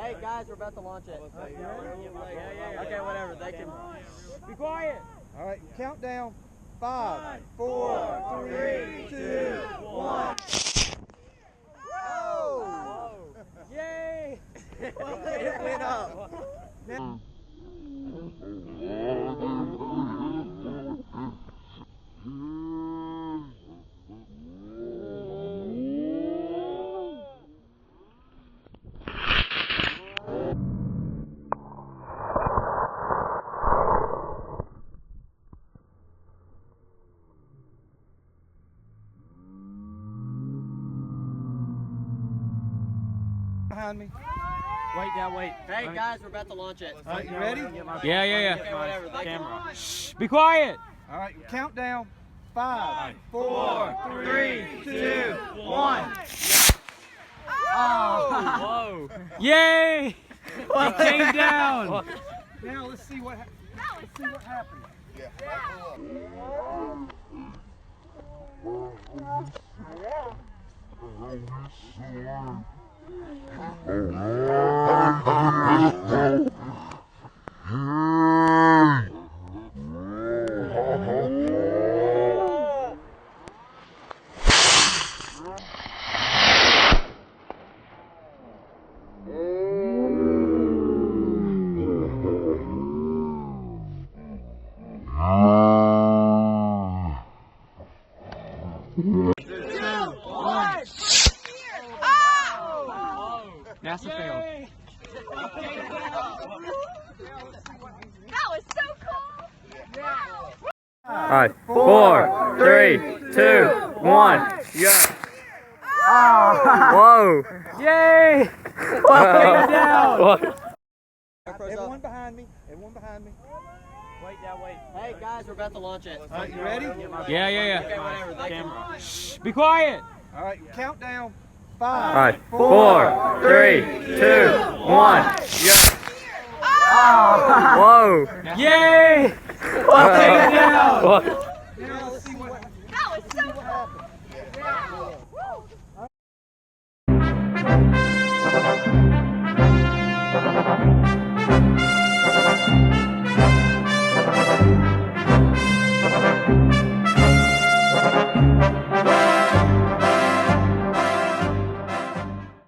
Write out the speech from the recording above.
Hey guys, we're about to launch it. Okay, whatever. They can. Be quiet. All right, countdown. 5, 4, 3, 2, 1. Oh! Yay! It went up. Now, behind me. Wait, Dad, wait. Hey guys, we're about to launch it. All right, you ready? Yeah. Okay, whatever. They can. Shh, be quiet. All right, countdown. 5, 4, 4, 3, 2, 1. Oh! Whoa. Yay! It came down. Now let's see what happens. NASA failed. That was so cool! All right, 4, 3, 2, 1. Yeah. Whoa. Yay! Came down. Everyone behind me. Everyone behind me. Wait, Dad, wait. Hey guys, we're about to launch it. All right, you ready? Okay, whatever. They can. Shh, be quiet. All right, countdown. All 5, right, 4, 3, 2, 1. Yeah. Whoa. Yay! Came down. Now let's see what happens. That was so cool! Happens.